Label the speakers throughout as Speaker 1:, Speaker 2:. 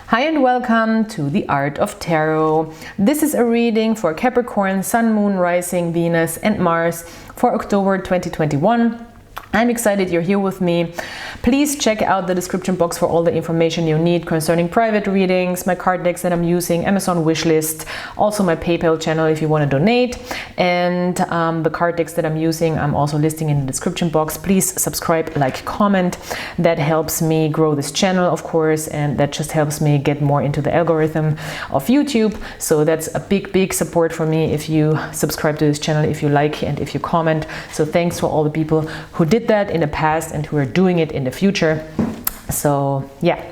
Speaker 1: Hi and welcome to the Art of Tarot. This is a reading for Capricorn, Sun, Moon, Rising, Venus and Mars for October 2021. I'm excited you're here with me. Please check out the description box for all the information you need concerning private readings, my card decks that I'm using, Amazon wishlist, also my PayPal channel if you want to donate, and the card decks that I'm using I'm also listing in the description box. Please subscribe, like, comment. That helps me grow this channel, of course, and that just helps me get more into the algorithm of YouTube. So that's a big support for me if you subscribe to this channel, if you like and if you comment. So thanks for all the people who did that in the past and who are doing it in the future. So yeah,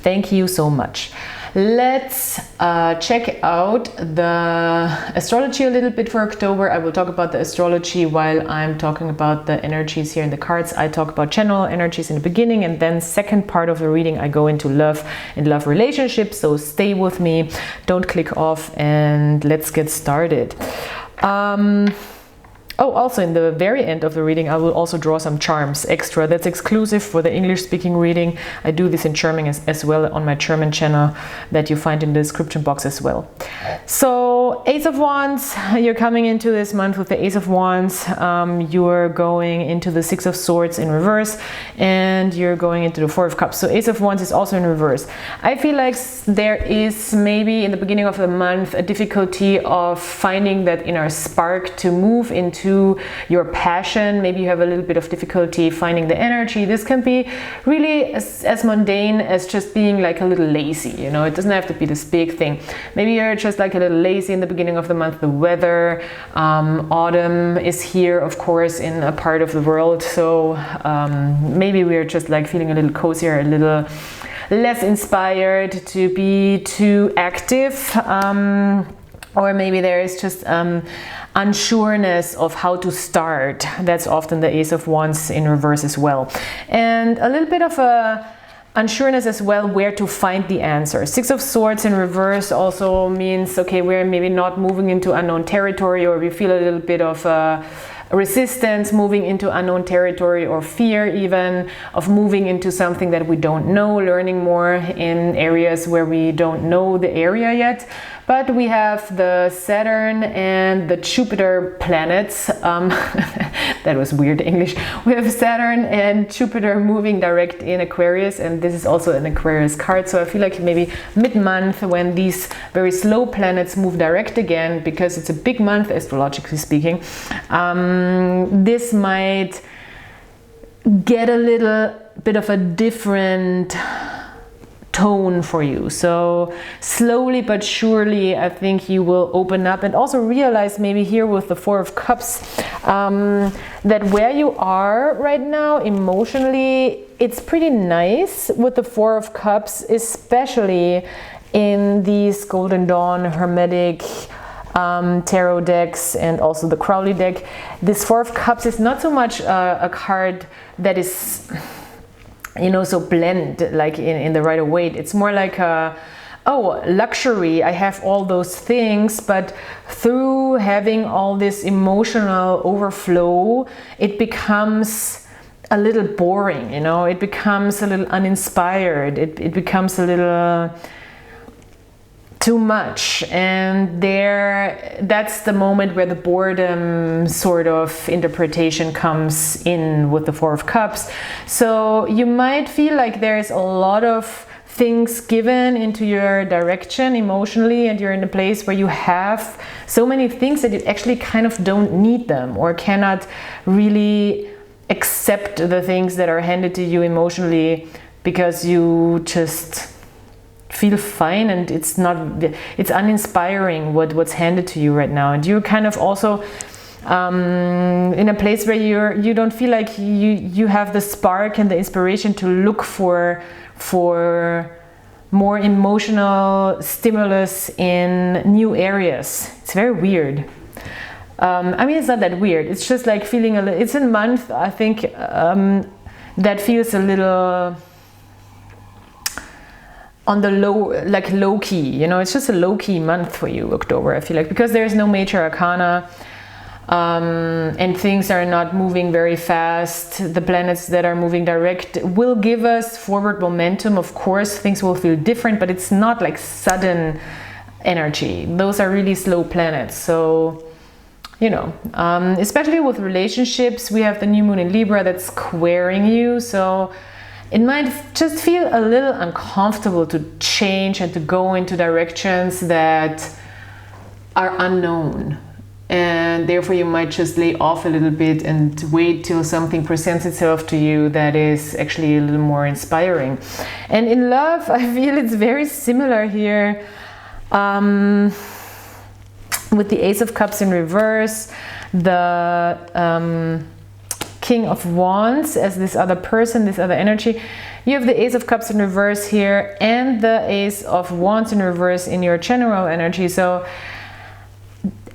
Speaker 1: thank you so much. Let's check out the astrology a little bit for October. I will talk about the astrology while I'm talking about the energies here in the cards. I talk about general energies in the beginning, and then second part of the reading I go into love and love relationships. So stay with me, don't click off, and let's get started. Oh, also in the very end of the reading, I will also draw some charms extra. That's exclusive for the English-speaking reading. I do this in German as well on my German channel that you find in the description box as well. So, Ace of Wands, you're coming into this month with the Ace of Wands. You're going into the Six of Swords in reverse, and you're going into the Four of Cups. So Ace of Wands is also in reverse. I feel like there is maybe in the beginning of the month a difficulty of finding that inner spark to move into your passion. Maybe you have a little bit of difficulty finding the energy. This can be really as mundane as just being like a little lazy, you know. It doesn't have to be this big thing. Maybe you're just like a little lazy in the beginning of the month. The weather, autumn is here, of course, in a part of the world. So maybe we're just like feeling a little cozier, a little less inspired to be too active. Or maybe there is just unsureness of how to start. That's often the Ace of Wands in reverse as well. And a little bit of a unsureness as well where to find the answer. Six of Swords in reverse also means, okay, we're maybe not moving into unknown territory, or we feel a little bit of resistance moving into unknown territory, or fear even of moving into something that we don't know, learning more in areas where we don't know the area yet. But we have the Saturn and the Jupiter planets. That was weird English. We have Saturn and Jupiter moving direct in Aquarius, and this is also an Aquarius card. So I feel like maybe mid-month, when these very slow planets move direct again, because it's a big month astrologically speaking, this might get a little bit of a different tone for you. So slowly but surely I think you will open up and also realize, maybe here with the Four of Cups, that where you are right now emotionally, it's pretty nice with the Four of Cups, especially in these Golden Dawn, Hermetic, tarot decks, and also the Crowley deck. This Four of Cups is not so much a card that is, you know, so blend like in the Rider Waite. It's more like a, oh, luxury, I have all those things, but through having all this emotional overflow, it becomes a little boring, you know, it becomes a little uninspired, it becomes a little too much, and that's the moment where the boredom sort of interpretation comes in with the Four of Cups. So you might feel like there is a lot of things given into your direction emotionally, and you're in a place where you have so many things that you actually kind of don't need them, or cannot really accept the things that are handed to you emotionally, because you just feel fine, and it's uninspiring what's handed to you right now, and you're kind of also in a place where you don't feel like you have the spark and the inspiration to look for more emotional stimulus in new areas. It's very weird. I mean, it's not that weird, it's just like feeling it's a month, I think, that feels a little on the low key, you know. It's just a low key month for you, October, I feel like, because there's no major arcana. and things are not moving very fast. The planets that are moving direct will give us forward momentum. Of course, things will feel different, but it's not like sudden energy. Those are really slow planets. So, you know, especially with relationships, we have the new moon in Libra that's squaring you. So it might just feel a little uncomfortable to change and to go into directions that are unknown. And therefore you might just lay off a little bit and wait till something presents itself to you that is actually a little more inspiring. And in love, I feel it's very similar here. With the Ace of Cups in reverse, the King of Wands as this other person, this other energy. You have the Ace of Cups in reverse here and the Ace of Wands in reverse in your general energy. So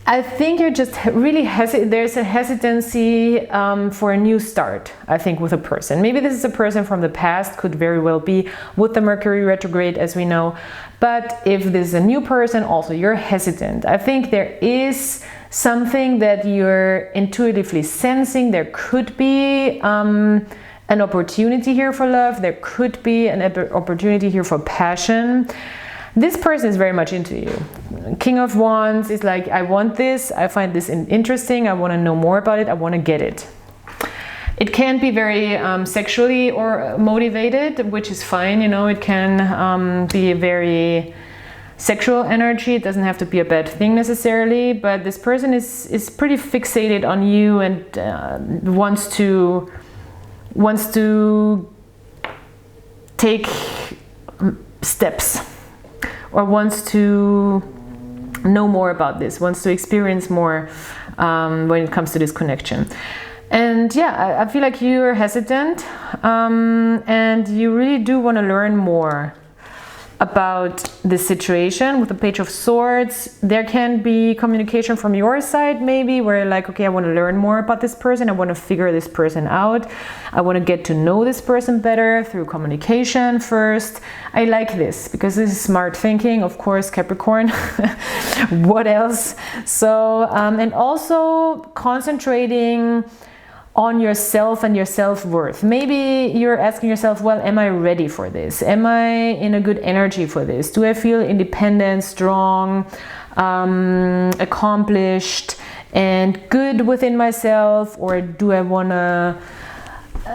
Speaker 1: I think you're just really there's a hesitancy for a new start, I think, with a person. Maybe this is a person from the past, could very well be, with the Mercury retrograde, as we know. But if this is a new person, also you're hesitant. I think there is something that you're intuitively sensing. There could be an opportunity here for love. There could be an opportunity here for passion. This person is very much into you. King of Wands is like, I want this, I find this interesting, I want to know more about it, I want to get it. It can be very sexually or motivated, which is fine, you know, it can be a very sexual energy. It doesn't have to be a bad thing necessarily, but this person is pretty fixated on you and wants to take steps, or wants to know more about this, wants to experience more when it comes to this connection. And yeah, I feel like you're hesitant and you really do want to learn more about this situation. With the Page of Swords, there can be communication from your side maybe, where you're like, okay, I want to learn more about this person, I want to figure this person out, I want to get to know this person better through communication first. I like this because this is smart thinking, of course, Capricorn. What else? So and also concentrating on yourself and your self-worth. Maybe you're asking yourself, well, am I ready for this? Am I in a good energy for this? Do I feel independent, strong, accomplished, and good within myself? Or do I want to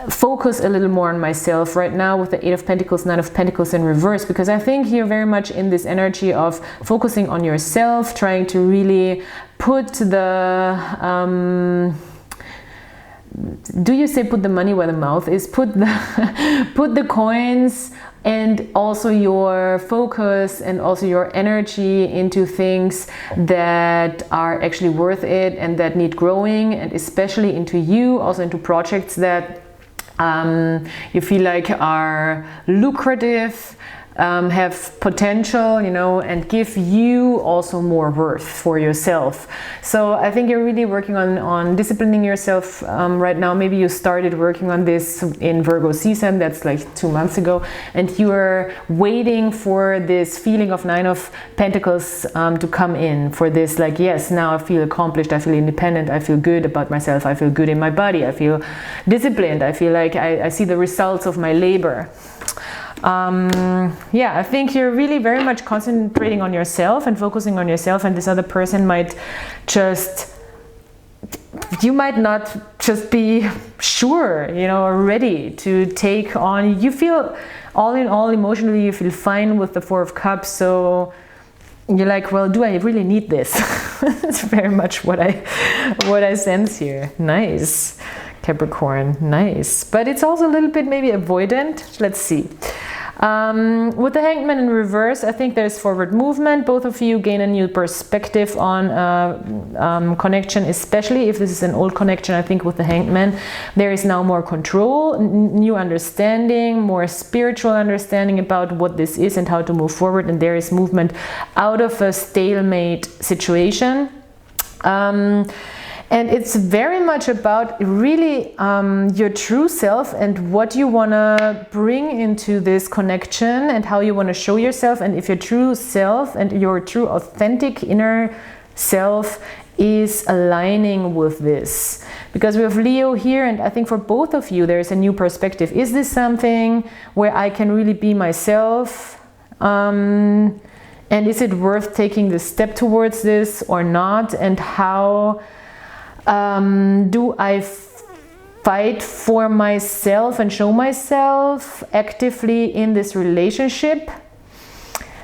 Speaker 1: focus a little more on myself right now with the Eight of Pentacles, Nine of Pentacles in reverse? Because I think you're very much in this energy of focusing on yourself, trying to really put the... do you say put the money where the mouth is? Put the coins and also your focus and also your energy into things that are actually worth it and that need growing, and especially into you, also into projects that you feel like are lucrative, have potential, you know, and give you also more worth for yourself. So I think you're really working on disciplining yourself right now. Maybe you started working on this in Virgo season, that's like 2 months ago, and you're waiting for this feeling of Nine of Pentacles to come in, for this like, yes, now I feel accomplished, I feel independent, I feel good about myself, I feel good in my body, I feel disciplined, I feel like I see the results of my labor. Yeah, I think you're really very much concentrating on yourself and focusing on yourself, and this other person might just, you might not just be sure, you know, or ready to take on. You feel, all in all, emotionally, you feel fine with the Four of Cups, so you're like, well, do I really need this? That's very much what I sense here. Nice, Capricorn, nice. But it's also a little bit maybe avoidant. Let's see. With the Hanged Man in reverse, I think there's forward movement. Both of you gain a new perspective on connection, especially if this is an old connection. I think with the Hanged Man, there is now more control, new understanding, more spiritual understanding about what this is and how to move forward. And there is movement out of a stalemate situation. And it's very much about really your true self and what you want to bring into this connection and how you want to show yourself. And if your true self and your true authentic inner self is aligning with this. Because we have Leo here, and I think for both of you, there's a new perspective. Is this something where I can really be myself? And is it worth taking the step towards this or not? And how do I fight for myself and show myself actively in this relationship?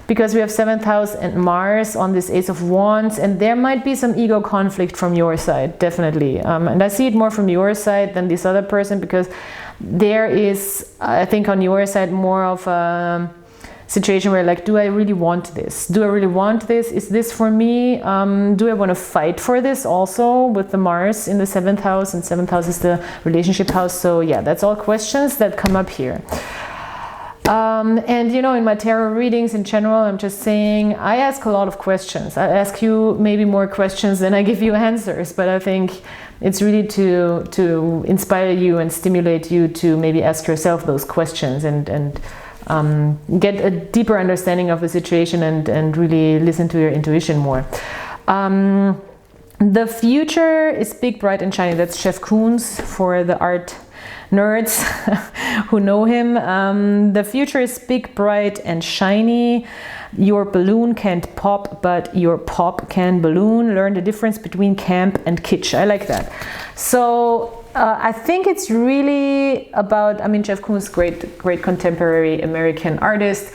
Speaker 1: Because we have 7th house and Mars on this Ace of Wands, and there might be some ego conflict from your side, definitely. And I see it more from your side than this other person, because there is, I think on your side, more of a situation where like, do I really want this? Do I really want this? Is this for me? Do I want to fight for this also, with the Mars in the 7th house, and 7th house is the relationship house. So yeah, that's all questions that come up here. And you know, in my tarot readings in general, I'm just saying, I ask a lot of questions. I ask you maybe more questions than I give you answers, but I think it's really to inspire you and stimulate you to maybe ask yourself those questions and get a deeper understanding of the situation and really listen to your intuition more. The future is big, bright and shiny. That's Chef Kunst for the art nerds who know him. The future is big, bright and shiny. Your balloon can't pop, but your pop can balloon. Learn the difference between camp and kitsch. I like that. So I think it's really about, I mean, Chef Kunst, great contemporary American artist.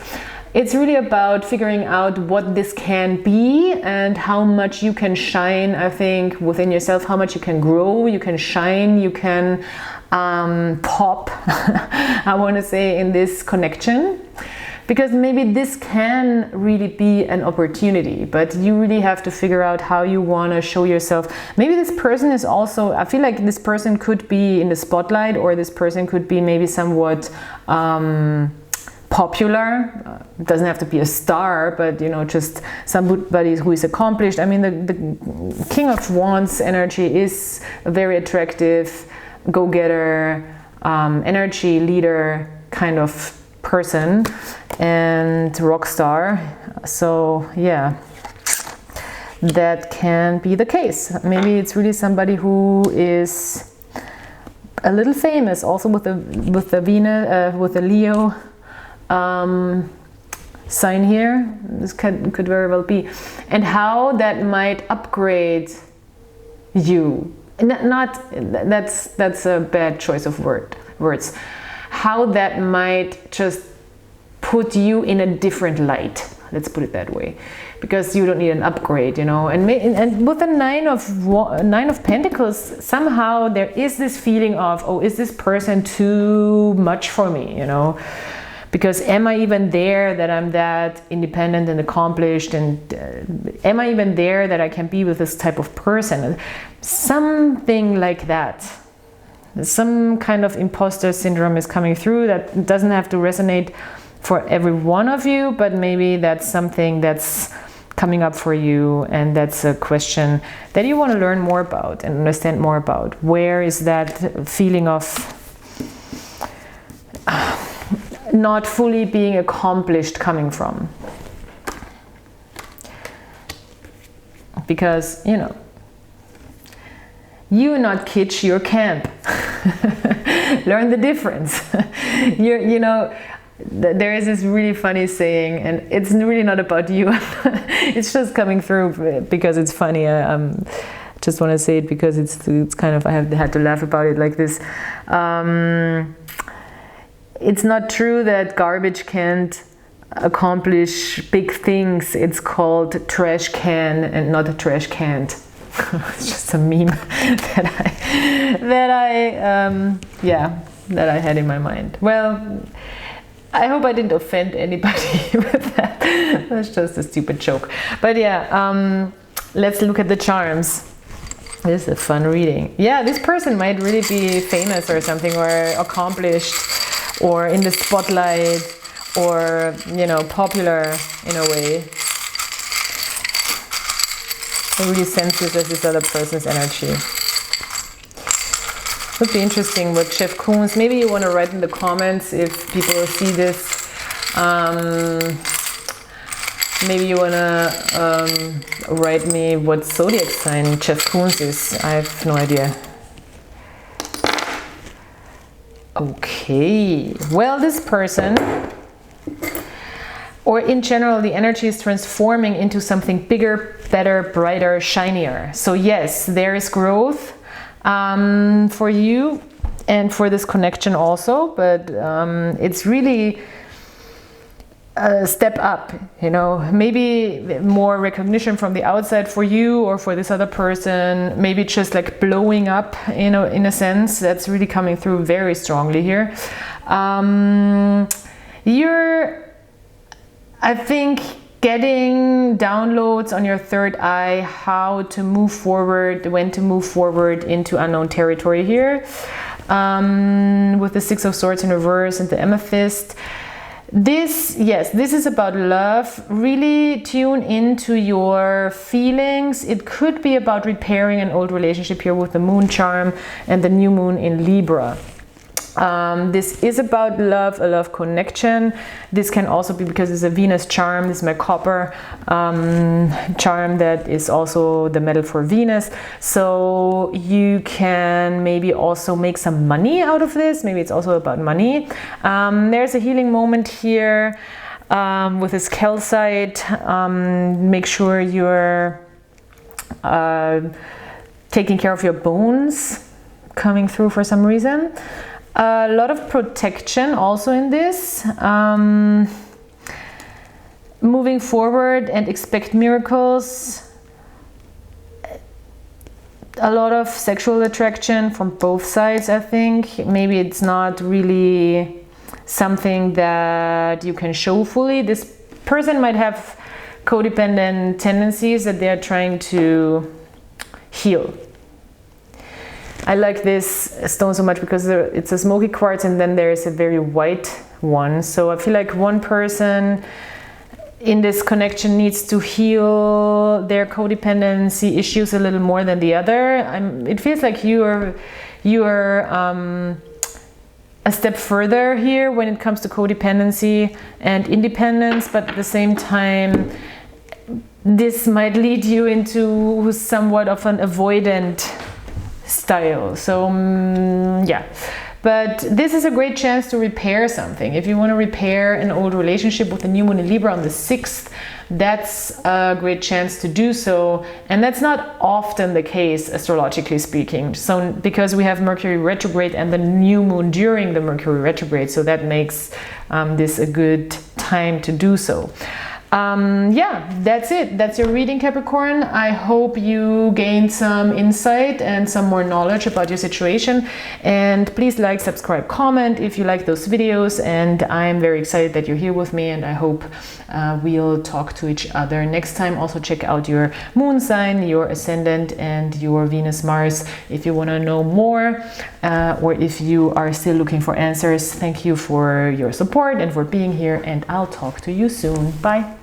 Speaker 1: It's really about figuring out what this can be and how much you can shine, I think, within yourself, how much you can grow, you can shine, you can pop, I want to say, in this connection. Because maybe this can really be an opportunity, but you really have to figure out how you want to show yourself. Maybe this person is also, I feel like this person could be in the spotlight, or this person could be maybe somewhat popular. It doesn't have to be a star, but you know, just somebody who is accomplished. I mean, the King of Wands energy is a very attractive, go-getter, energy leader kind of person and rock star. So yeah, that can be the case. Maybe it's really somebody who is a little famous, also with the Venus, with the Leo sign here. This could very well be, and how that might upgrade you. That's a bad choice of words. How that might just put you in a different light. Let's put it that way, because you don't need an upgrade, you know. And with the Nine of Pentacles, somehow there is this feeling of, oh, is this person too much for me, you know? Because am I even there that I'm that independent and accomplished, and am I even there that I can be with this type of person? Something like that. Some kind of imposter syndrome is coming through that doesn't have to resonate for every one of you, but maybe that's something that's coming up for you, and that's a question that you want to learn more about and understand more about. Where is that feeling of not fully being accomplished coming from? Because, you know, you're not kitsch, you're camp. Learn the difference. You know, there is this really funny saying, and it's really not about you. It's just coming through because it's funny. Just want to say it because it's kind of, I had to laugh about it like this. It's not true that garbage can't accomplish big things. It's called trash can and not a trash can't. It's just a meme that I had in my mind. Well, I hope I didn't offend anybody with that. That's just a stupid joke. But yeah, let's look at the charms. This is a fun reading. Yeah, this person might really be famous or something, or accomplished, or in the spotlight, or, you know, popular in a way. I really sense this as this other person's energy. Would be interesting with Chef Kunst. Maybe you want to write in the comments if people see this. maybe you wanna write me what zodiac sign Chef Kunst is. I have no idea. Okay, well, this person, or in general, the energy is transforming into something bigger, better, brighter, shinier. So yes, there is growth for you and for this connection also, but it's really a step up, you know, maybe more recognition from the outside for you or for this other person, maybe just like blowing up, you know, in a sense. That's really coming through very strongly here. You're, I think, getting downloads on your third eye, how to move forward, when to move forward into unknown territory here, with the Six of Swords in reverse and the Amethyst. This, yes, this is about love. Really tune into your feelings. It could be about repairing an old relationship here with the moon charm and the new moon in Libra. This is about love, a love connection. This can also be because it's a Venus charm. This is my copper charm that is also the metal for Venus. So you can maybe also make some money out of this. Maybe it's also about money. There's a healing moment here with this calcite. Make sure you're taking care of your bones coming through for some reason. A lot of protection also in this. Moving forward and expect miracles. A lot of sexual attraction from both sides, I think. Maybe it's not really something that you can show fully. This person might have codependent tendencies that they are trying to heal. I like this stone so much because it's a smoky quartz and then there's a very white one. So I feel like one person in this connection needs to heal their codependency issues a little more than the other. It feels like you're a step further here when it comes to codependency and independence, but at the same time, this might lead you into somewhat of an avoidant style. So yeah, but this is a great chance to repair something. If you want to repair an old relationship with the new moon in Libra on the 6th, that's a great chance to do so, and that's not often the case astrologically speaking. So because we have Mercury retrograde and the new moon during the Mercury retrograde, so that makes this a good time to do so. Yeah, that's it. That's your reading, Capricorn. I hope you gained some insight and some more knowledge about your situation. And please like, subscribe, comment if you like those videos. And I'm very excited that you're here with me, and I hope we'll talk to each other next time. Also check out your moon sign, your ascendant, and your Venus Mars if you want to know more, or if you are still looking for answers. Thank you for your support and for being here, and I'll talk to you soon. Bye.